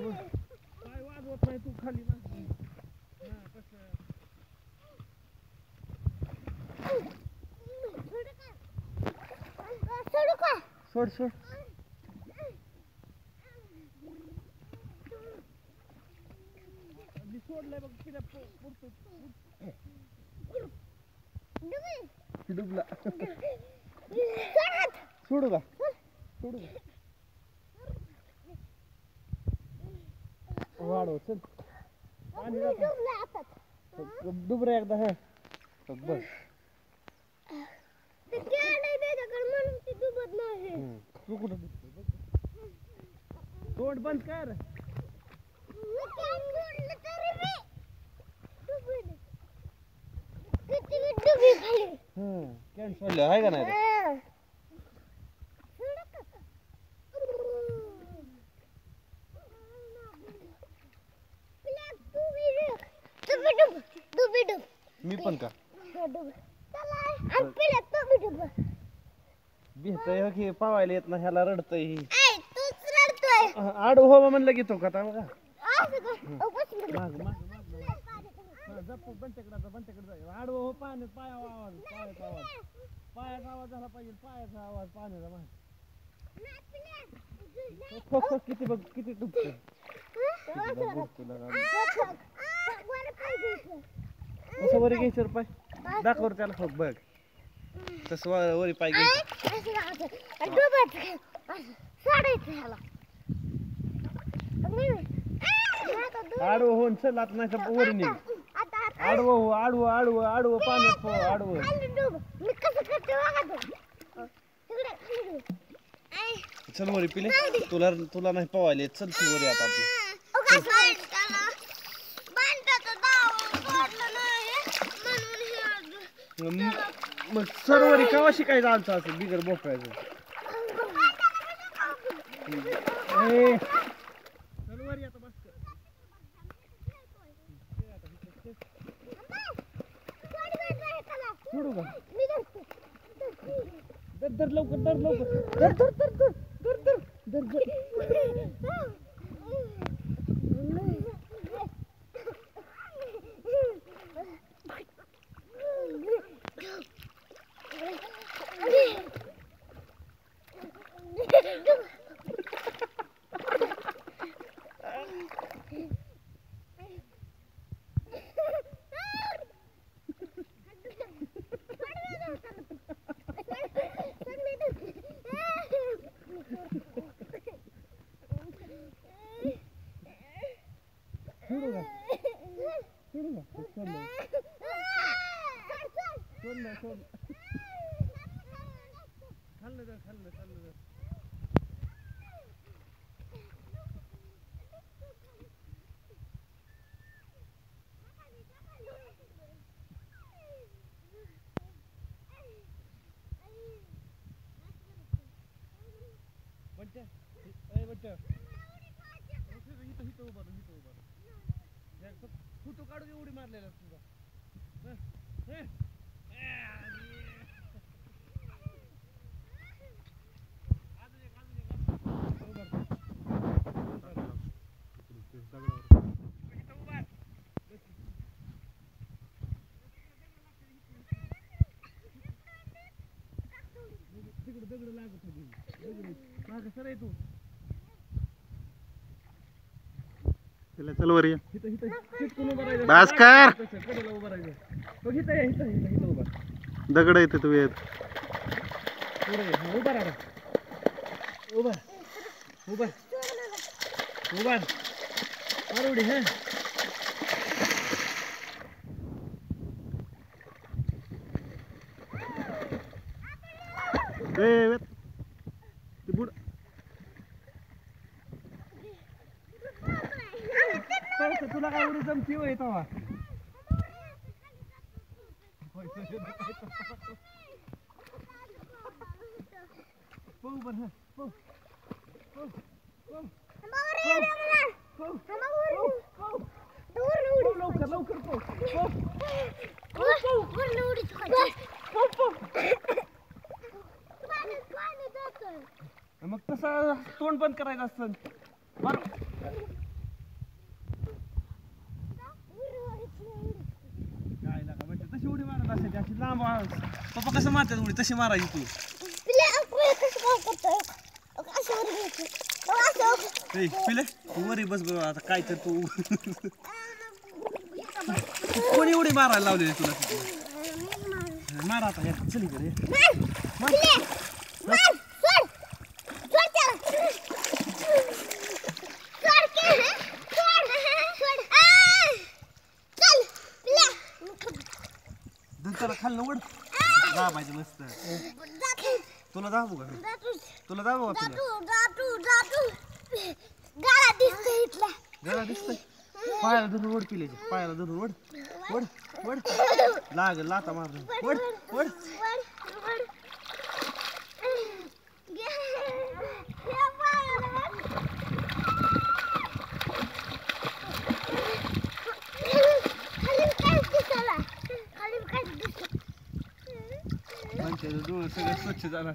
काय वाजवत नाही तू खाली सोड सोड सोडलंय बघ तिला डुबला सोडू का सोडू का वाढव चल पाणी डुबरा एकदा हा बस तू कुठं तोंड बंद कर कॅन सोडलं आहे का नाही मी पण का भिजतय की पावायला येत ना ह्याला रडतय आडू हो म्हणलं की तो का बंटेकडे आडवं हो पाण्यात पायाचा आवाज पायाचा आवाज झाला पाहिजे पायाचा आवाज पाण्याचा माहिती किती बघ किती डुबत कसं वरी घ्यायचं पाय दाखवर त्याला फक्त बघ तसं वरी पाय घ्यायचं आडवं होऊन चल आता नाही तर वरी निघ आडवं हो आडवं आडवं आडवं पाण्यात हो आडवं चल वरी पिले तुला नाही पवायला येत चल तू वरी आता आपलं मग सरोवरी केव्हा शिकायचं आमचं असं बिगर बोकायचं सरोवरी आता बस सोडू का दर लवकर दर लवकर दर दर दर दर दर दर दर फोटो काढून उडी मारलेला तुझा तिकडे दगड लागत होती माग सर तू चल वर ये भास्कर दगड येते तू येत उभा राहा उभा उभा उभा मारुडी हा तुला काय उडी जमती होय तवा लवकर लवकर मग तसं तोंड बंद करायचं असतं मारायसाठी अशी लांब पप्पा कसं मारतात उडी तशी मारायची तू पिले तू वरी बस बरं आता काय तर तू कोणी उडी मारायला लावलेली तुला तिथे मारा आता चल इकडे दंताला खाल्लं वड दाबायचं मस्त तुला दाबू का तुला दाबू का तुला गळा दिसतंय पायाला धरून वड केली पायाला धरून वड वड वड लाग लाता मार वड वड डोळं सगळं स्वच्छ झाला